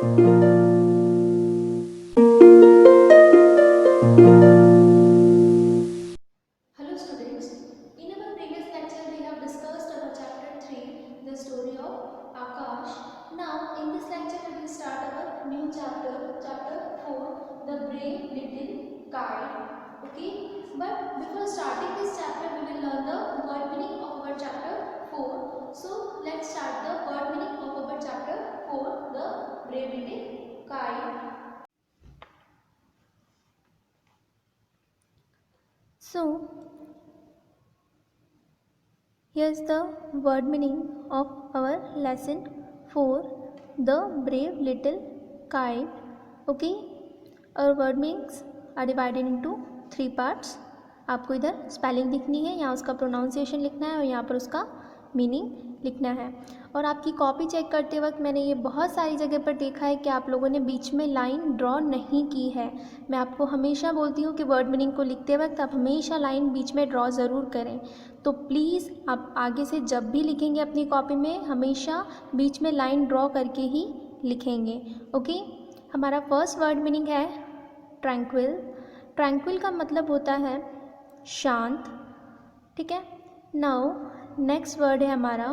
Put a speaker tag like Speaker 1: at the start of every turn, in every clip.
Speaker 1: Hello students, in our previous lecture we have discussed our chapter 3, the story of Akash. Now in this lecture we will start our new chapter, chapter 4, the brave little kite. Okay, but before starting this chapter we will learn the word meaning of our chapter 4. So let's start the word meaning of our chapter 4, the brave little kite. So here's the word meaning of our lesson 4, the brave little kite. Okay, our word meanings are divided into 3 parts. आपको इधर spelling लिखनी है, यहाँ उसका pronunciation लिखना है और यहाँ पर उसका मीनिंग लिखना है। और आपकी कॉपी चेक करते वक्त मैंने ये बहुत सारी जगह पर देखा है कि आप लोगों ने बीच में लाइन ड्रॉ नहीं की है। मैं आपको हमेशा बोलती हूँ कि वर्ड मीनिंग को लिखते वक्त आप हमेशा लाइन बीच में ड्रॉ ज़रूर करें। तो प्लीज़ आप आगे से जब भी लिखेंगे अपनी कॉपी में हमेशा बीच में लाइन ड्रॉ करके ही लिखेंगे। ओके, हमारा फर्स्ट वर्ड मीनिंग है ट्रैंक्विल। ट्रैंक्विल का मतलब होता है शांत। ठीक है, नाउ नेक्स्ट वर्ड है हमारा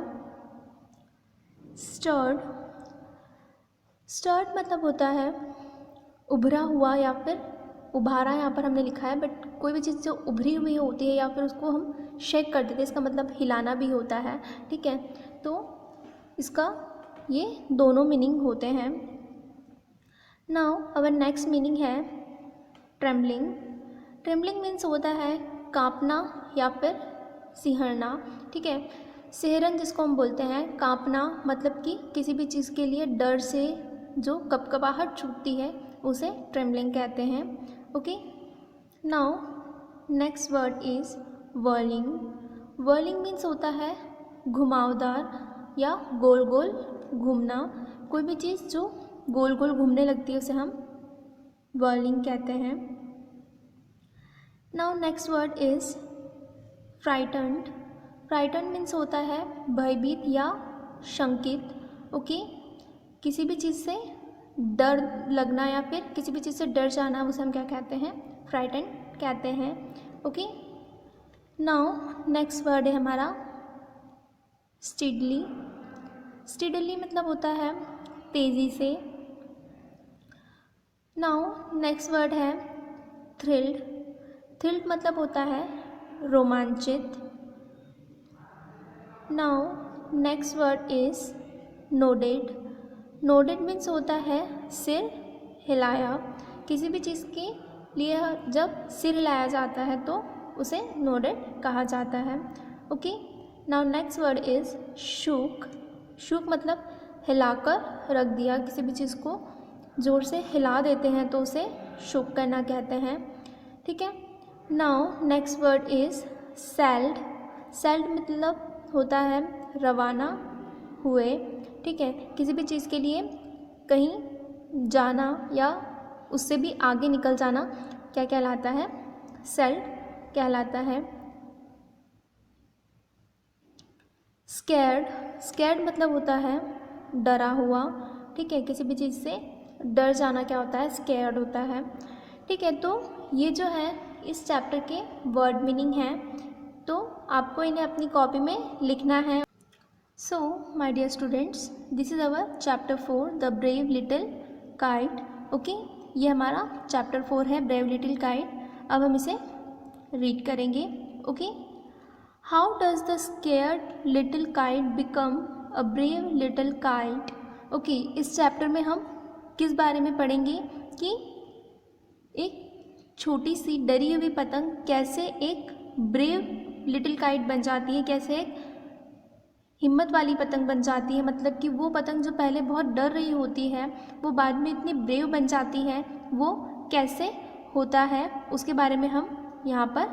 Speaker 1: स्टर्ड। स्टर्ड मतलब होता है उभरा हुआ या फिर उभारा, यहाँ पर हमने लिखा है, बट कोई भी चीज़ जो उभरी हुई होती है या फिर उसको हम शेक कर देते हैं, इसका मतलब हिलाना भी होता है। ठीक है, तो इसका ये दोनों मीनिंग होते हैं। नाउ अवर नेक्स्ट मीनिंग है ट्रेम्बलिंग। ट्रेम्बलिंग मीन्स होता है कांपना या फिर सिहरना। ठीक है, सिहरन जिसको हम बोलते हैं, कांपना मतलब कि किसी भी चीज़ के लिए डर से जो कपकपाहट छूटती है उसे ट्रेम्बलिंग कहते हैं। Okay, now next word is whirling. Whirling means होता है घुमावदार या गोल गोल घूमना। कोई भी चीज़ जो गोल गोल घूमने लगती है उसे हम वर्लिंग कहते हैं। Now next word is frightened. Frightened means होता है भयभीत या शंकित। ओके, किसी भी चीज़ से डर लगना या फिर किसी भी चीज़ से डर जाना, उसे हम क्या कहते हैं, फ्राइटन्ड कहते हैं। ओके, नाउ नेक्स्ट वर्ड है हमारा स्टिडली। स्टिडली मतलब होता है तेज़ी से। नाउ नेक्स्ट वर्ड है थ्रिल्ड। थ्रिल्ड मतलब होता है रोमांचित। Now next word is nodded. Nodded means होता है सिर हिलाया। किसी भी चीज़ के लिए जब सिर हिलाया जाता है तो उसे नोडेड कहा जाता है। Okay, now next word is shook. Shook मतलब हिलाकर रख दिया, किसी भी चीज़ को ज़ोर से हिला देते हैं तो उसे शूक करना कहते हैं। ठीक है, now next word is sailed. Sailed मतलब होता है रवाना हुए। ठीक है, किसी भी चीज़ के लिए कहीं जाना या उससे भी आगे निकल जाना क्या कहलाता है, सेल्ड कहलाता है। स्कैर्ड। स्कैर्ड मतलब होता है डरा हुआ। ठीक है, किसी भी चीज़ से डर जाना क्या होता है, स्कैर्ड होता है। ठीक है, तो ये जो है इस चैप्टर के वर्ड मीनिंग हैं, तो आपको इन्हें अपनी कॉपी में लिखना है। So my dear students, this is our chapter 4, the brave little kite. Okay, ये हमारा चैप्टर 4 है, ब्रेव लिटिल काइट। अब हम इसे रीड करेंगे। Okay, how does the scared little kite become a brave little kite. Okay, इस chapter में हम किस बारे में पढ़ेंगे कि एक छोटी सी डरी हुई पतंग कैसे एक ब्रेव लिटिल काइट बन जाती है, कैसे एक हिम्मत वाली पतंग बन जाती है। मतलब कि वो पतंग जो पहले बहुत डर रही होती है वो बाद में इतनी ब्रेव बन जाती है, वो कैसे होता है उसके बारे में हम यहाँ पर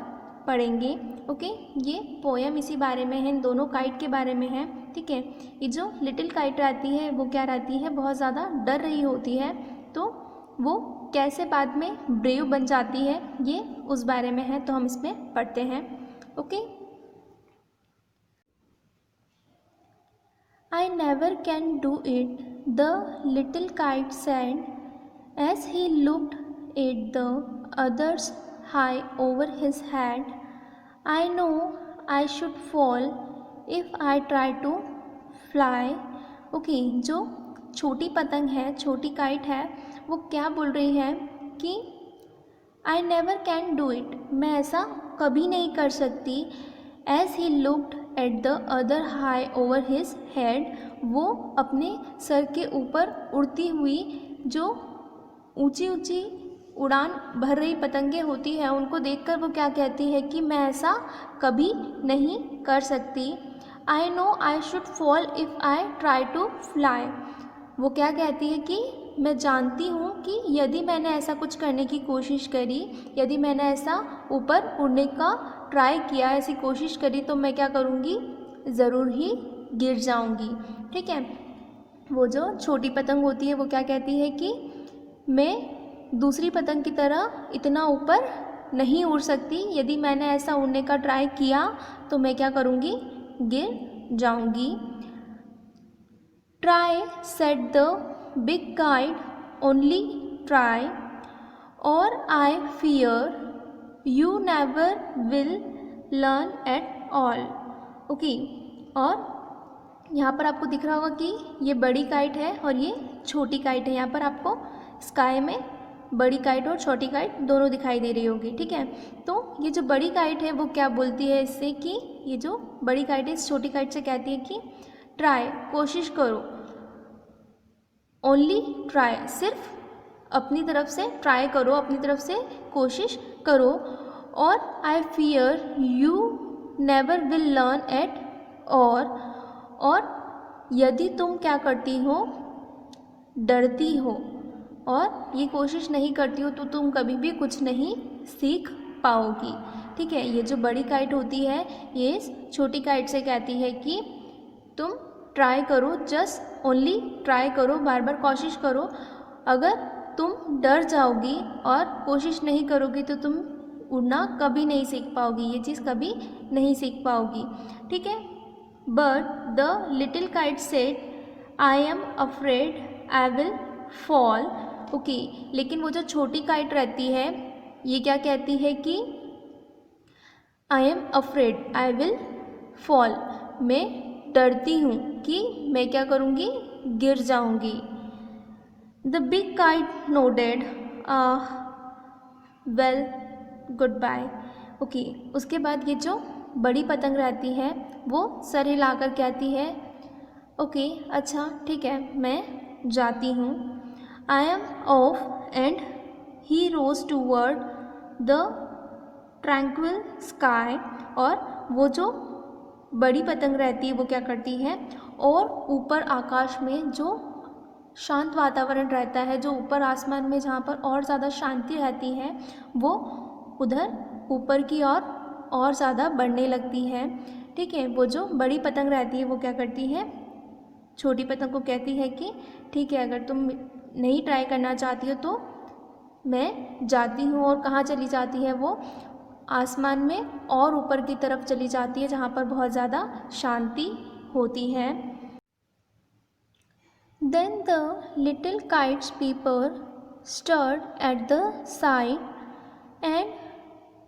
Speaker 1: पढ़ेंगे। ओके, ये पोएम इसी बारे में है, इन दोनों काइट के बारे में है। ठीक है, ये जो लिटिल काइट रहती है वो क्या रहती है, बहुत ज़्यादा डर रही होती है, तो वो कैसे बाद में ब्रेव बन जाती है ये उस बारे में है, तो हम इसमें पढ़ते हैं। Okay, I never can do it the little kite said as he looked at the others high over his head, I know I should fall if I try to fly. Okay, जो छोटी पतंग है, छोटी kite है, वो क्या बोल रही है कि I never can do it, मैं ऐसा कभी नहीं कर सकती. As he looked at the other high over his head, वो अपने सर के ऊपर उड़ती हुई जो ऊंची ऊंची उड़ान भर रही पतंगें होती हैं उनको देखकर वो क्या कहती है कि मैं ऐसा कभी नहीं कर सकती. I know I should fall if I try to fly. वो क्या कहती है कि मैं जानती हूँ कि यदि मैंने ऐसा कुछ करने की कोशिश करी, यदि मैंने ऐसा ऊपर उड़ने का ट्राई किया, ऐसी कोशिश करी, तो मैं क्या करूँगी, ज़रूर ही गिर जाऊँगी. ठीक है. वो जो छोटी पतंग होती है वो क्या कहती है कि मैं दूसरी पतंग की तरह इतना ऊपर नहीं उड़ सकती, यदि मैंने ऐसा उड़ने का ट्राई किया तो मैं क्या करूँगी, गिर जाऊँगी. Try said the big kite, only try, और I fear you never will learn at all. Okay, और यहाँ पर आपको दिख रहा होगा कि ये बड़ी काइट है और ये छोटी काइट है. यहाँ पर आपको स्काई में बड़ी काइट और छोटी काइट दोनों दिखाई दे रही होगी. ठीक है. तो ये जो बड़ी काइट है वो क्या बोलती है इससे कि ये जो बड़ी काइट है इस छोटी काइट से कहती है कि ट्राई, कोशिश करो, ओनली ट्राई, सिर्फ अपनी तरफ से ट्राई करो, अपनी तरफ से कोशिश करो, और I fear you never will learn eight और यदि तुम क्या करती हो, डरती हो और ये कोशिश नहीं करती हो तो तुम कभी भी कुछ नहीं सीख पाओगी. ठीक है. ये जो बड़ी काइट होती है ये इस छोटी काइट से कहती है कि तुम ट्राई करो, जस्ट ओनली ट्राई करो, बार बार कोशिश करो. अगर तुम डर जाओगी और कोशिश नहीं करोगी तो तुम उड़ना कभी नहीं सीख पाओगी, ये चीज़ कभी नहीं सीख पाओगी. ठीक है. But the little kite said I am afraid I will fall. Okay, लेकिन वो जो छोटी काइट रहती है ये क्या कहती है कि I am afraid I will fall, मैं डरती हूँ कि मैं क्या करूँगी, गिर जाऊँगी. The big kite nodded well goodbye. Okay, उसके बाद ये जो बड़ी पतंग रहती है वो सर हिलाकर कहती है ओके, अच्छा ठीक है, मैं जाती हूँ. I am off and he rose toward the tranquil sky. और वो जो बड़ी पतंग रहती है वो क्या करती है, और ऊपर आकाश में जो शांत वातावरण रहता है, जो ऊपर आसमान में जहाँ पर और ज़्यादा शांति रहती है, वो उधर ऊपर की ओर और ज़्यादा बढ़ने लगती है. ठीक है. वो जो बड़ी पतंग रहती है वो क्या करती है, छोटी पतंग को कहती है कि ठीक है, अगर तुम नहीं ट्राई करना चाहती हो तो मैं जाती हूँ. और कहाँ चली जाती है वो, आसमान में और ऊपर की तरफ चली जाती है जहाँ पर बहुत ज़्यादा शांति होती है. Then the little kite's peeper stared at the side and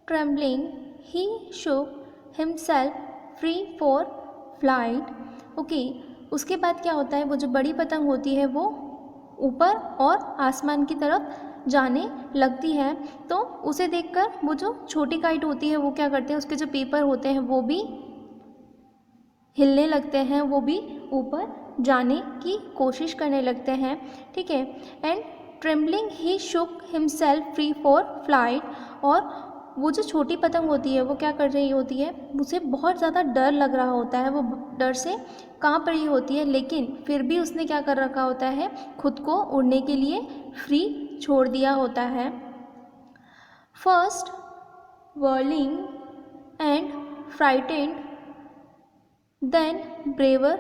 Speaker 1: trembling he shook himself free for flight. Okay, उसके बाद क्या होता है, वो जो बड़ी पतंग होती है वो ऊपर और आसमान की तरफ जाने लगती है. तो उसे देखकर वो जो छोटी काइट होती है वो क्या करते हैं, उसके जो पेपर होते हैं वो भी हिलने लगते हैं, वो भी ऊपर जाने की कोशिश करने लगते हैं. ठीक है. And trembling he shook himself free for flight. और वो जो छोटी पतंग होती है वो क्या कर रही होती है, उसे बहुत ज़्यादा डर लग रहा होता है, वो डर से काँप रही होती है, लेकिन फिर भी उसने क्या कर रखा होता है, खुद को उड़ने के लिए फ्री छोड़ दिया होता है. First whirling and frightened, then braver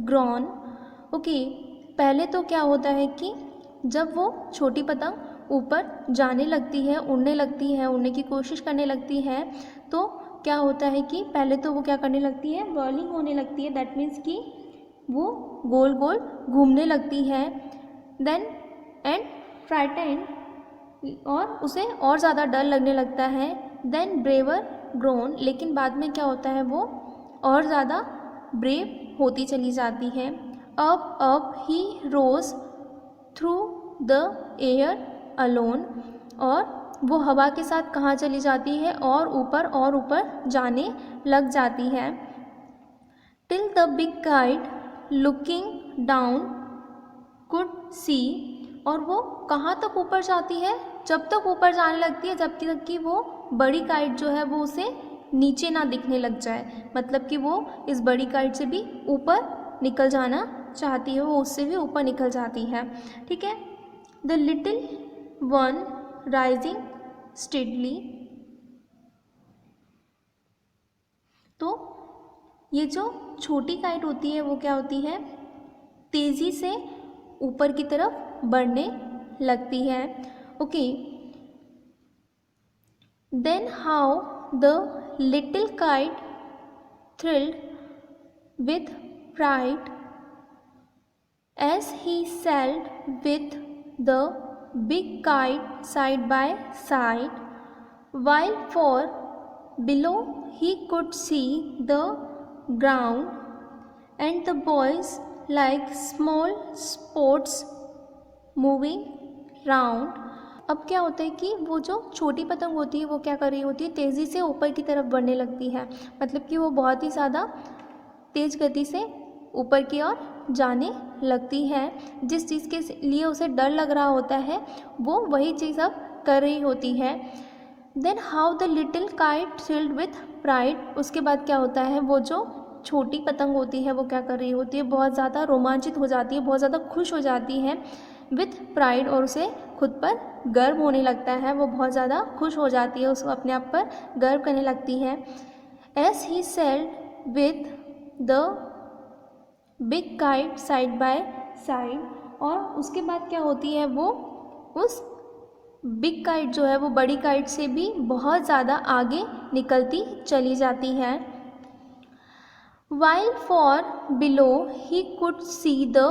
Speaker 1: grown. Okay, पहले तो क्या होता है कि जब वो छोटी पतंग ऊपर जाने लगती है, उड़ने लगती है, उड़ने की कोशिश करने लगती है, तो क्या होता है कि पहले तो वो क्या करने लगती है, whirling होने लगती है. दैट मीन्स कि वो गोल गोल घूमने लगती है। देन एंड फ्राइटेंड, और उसे और ज़्यादा डर लगने लगता है। देन ब्रेवर ग्रोन, लेकिन बाद में क्या होता है, वो और ज़्यादा ब्रेव होती चली जाती है। Up he rose through the air alone, और वो हवा के साथ कहाँ चली जाती है, और ऊपर जाने लग जाती है। Till the big kite looking down could see, और वो कहाँ तक ऊपर जाती है, जब तक ऊपर जाने लगती है जब तक कि वो बड़ी काइट जो है वो उसे नीचे ना दिखने लग जाए। मतलब कि वो इस बड़ी काइट से भी ऊपर निकल जाना चाहती है, वो उससे भी ऊपर निकल जाती है। ठीक है। The little one rising steadily, तो ये जो छोटी काइट होती है वो क्या होती है, तेज़ी से ऊपर की तरफ बढ़ने लगती है। Okay, then how the little kite thrilled with pride as he sailed with the big kite side by side, while far below he could see the ground and the boys like small spots moving round। अब क्या होता है कि वो जो छोटी पतंग होती है वो क्या कर रही होती है, तेज़ी से ऊपर की तरफ बढ़ने लगती है। मतलब कि वो बहुत ही ज़्यादा तेज़ गति से ऊपर की ओर जाने लगती है। जिस चीज़ के लिए उसे डर लग रहा होता है वो वही चीज़ अब कर रही होती है। Then how the little kite thrilled with pride, उसके बाद क्या होता है, वो जो छोटी पतंग होती है वो क्या कर रही होती है, बहुत ज़्यादा रोमांचित हो जाती है, बहुत ज़्यादा खुश हो जाती है विथ प्राइड, और उसे खुद पर गर्व होने लगता है। वो बहुत ज़्यादा खुश हो जाती है, उसको अपने आप पर गर्व करने लगती है। As he sailed with the big kite side by side, और उसके बाद क्या होती है, वो उस बिग काइट जो है वो बड़ी काइट से भी बहुत ज़्यादा आगे निकलती चली जाती है। While for below he could see the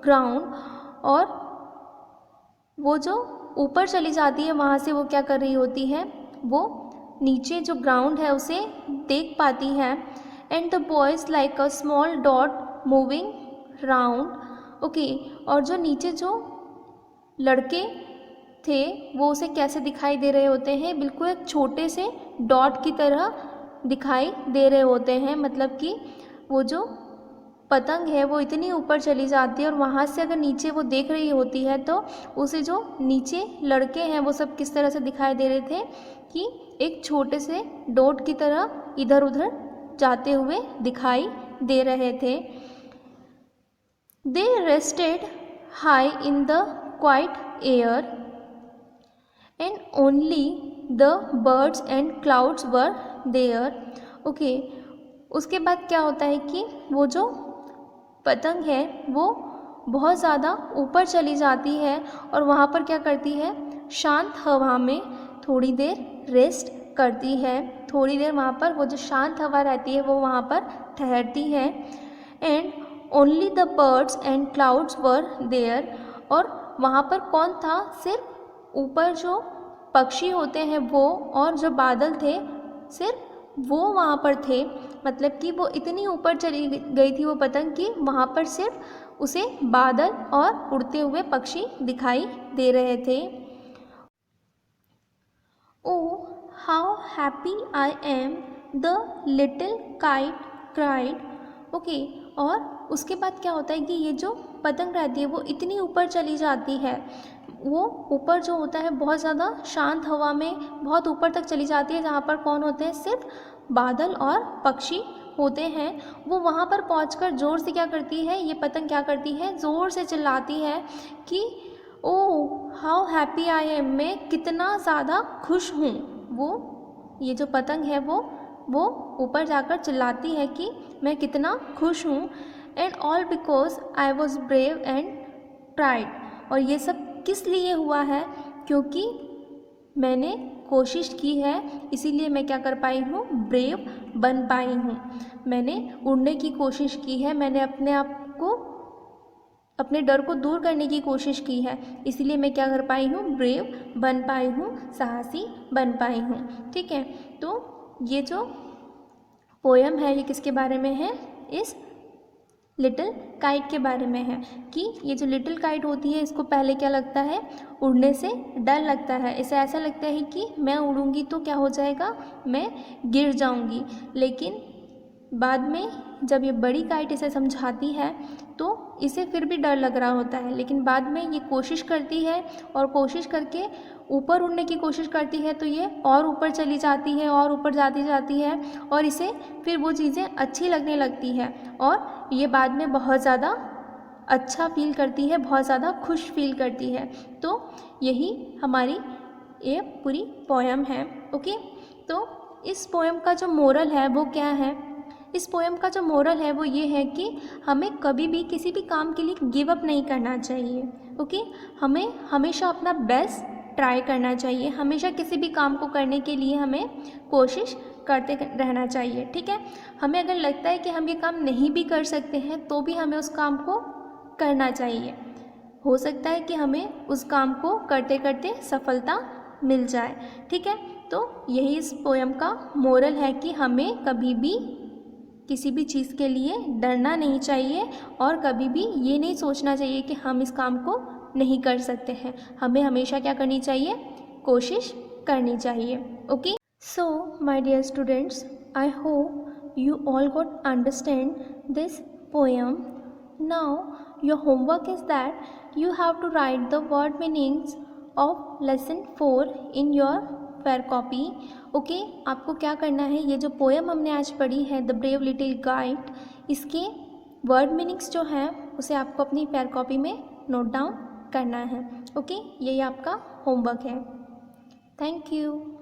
Speaker 1: ground, और वो जो ऊपर चली जाती है वहाँ से वो क्या कर रही होती है, वो नीचे जो ग्राउंड है उसे देख पाती है। And the boys like a small dot moving round. Okay, और जो नीचे जो लड़के थे वो उसे कैसे दिखाई दे रहे होते हैं, बिल्कुल एक छोटे से डॉट की तरह दिखाई दे रहे होते हैं। मतलब कि वो जो पतंग है वो इतनी ऊपर चली जाती है और वहाँ से अगर नीचे वो देख रही होती है तो उसे जो नीचे लड़के हैं वो सब किस तरह से दिखाई दे रहे थे कि एक छोटे से डॉट की तरह इधर उधर जाते हुए दिखाई दे रहे थे। They rested high in the quiet air and only the birds and clouds were there. Okay, उसके बाद क्या होता है कि वो जो पतंग है वो बहुत ज़्यादा ऊपर चली जाती है और वहाँ पर क्या करती है, शांत हवा में थोड़ी देर रेस्ट करती है। थोड़ी देर वहाँ पर वो जो शांत हवा रहती है वो वहाँ पर ठहरती है। And only the birds and clouds were there, और वहाँ पर कौन था, सिर्फ ऊपर जो पक्षी होते हैं वो और जो बादल थे सिर्फ वो वहाँ पर थे। मतलब कि वो इतनी ऊपर चली गई थी वो पतंग कि वहाँ पर सिर्फ उसे बादल और उड़ते हुए पक्षी दिखाई दे रहे थे। Oh how happy I am, the little kite cried. Okay, और उसके बाद क्या होता है कि ये जो पतंग रहती है वो इतनी ऊपर चली जाती है, वो ऊपर जो होता है बहुत ज़्यादा शांत हवा में बहुत ऊपर तक चली जाती है जहाँ पर कौन होते हैं, सिर्फ बादल और पक्षी होते हैं। वो वहाँ पर पहुँचकर ज़ोर से क्या करती है, ये पतंग क्या करती है, ज़ोर से चिल्लाती है कि oh how happy I am, मैं कितना ज़्यादा खुश हूँ। वो ये जो पतंग है वो ऊपर जाकर चिल्लाती है कि मैं कितना खुश हूँ। And all because I was brave and pride, और ये सब किस लिए हुआ है, क्योंकि मैंने कोशिश की है इसीलिए मैं क्या कर पाई हूँ, ब्रेव बन पाई हूँ। मैंने उड़ने की कोशिश की है, मैंने अपने आप अपने डर को दूर करने की कोशिश की है, इसलिए मैं क्या कर पाई हूँ, ब्रेव बन पाई हूँ, साहसी बन पाई हूँ। ठीक है, तो ये जो पोयम है ये किसके बारे में है, इस लिटिल काइट के बारे में है कि ये जो लिटिल काइट होती है इसको पहले क्या लगता है, उड़ने से डर लगता है। इसे ऐसा लगता है कि मैं उड़ूंगी तो क्या हो जाएगा, मैं गिर जाऊंगी। लेकिन बाद में जब ये बड़ी काइट इसे समझाती है तो इसे फिर भी डर लग रहा होता है, लेकिन बाद में ये कोशिश करती है और कोशिश करके ऊपर उड़ने की कोशिश करती है तो ये और ऊपर चली जाती है और ऊपर जाती है और इसे फिर वो चीज़ें अच्छी लगने लगती है और ये बाद में बहुत ज़्यादा अच्छा फील करती है, बहुत ज़्यादा खुश फील करती है। तो यही हमारी ये पूरी पोयम है। ओके, तो इस पोयम का जो मोरल है वो क्या है, इस पोयम का जो मोरल है वो ये है कि हमें कभी भी किसी भी काम के लिए गिव अप नहीं करना चाहिए। ओके, हमें हमेशा अपना बेस्ट ट्राई करना चाहिए, हमेशा किसी भी काम को करने के लिए हमें कोशिश करते रहना चाहिए। ठीक है, हमें अगर लगता है कि हम ये काम नहीं भी कर सकते हैं तो भी हमें उस काम को करना चाहिए। हो सकता है कि हमें उस काम को करते करते सफलता मिल जाए। ठीक है, तो यही इस पोयम का मोरल है कि हमें कभी भी किसी भी चीज़ के लिए डरना नहीं चाहिए और कभी भी ये नहीं सोचना चाहिए कि हम इस काम को नहीं कर सकते हैं। हमें हमेशा क्या करनी चाहिए, कोशिश करनी चाहिए। Okay, so my dear students, I hope you all got understand this poem. Now your homework is that you have to write the word meanings of lesson 4 in your fair copy. Okay, आपको क्या करना है, ये जो poem हमने आज पढ़ी है द ब्रेव लिटिल गाइड, इसके वर्ड मीनिंग्स जो हैं उसे आपको अपनी फेयर कॉपी में नोट डाउन करना है। ओके, यही आपका होमवर्क है। Thank you.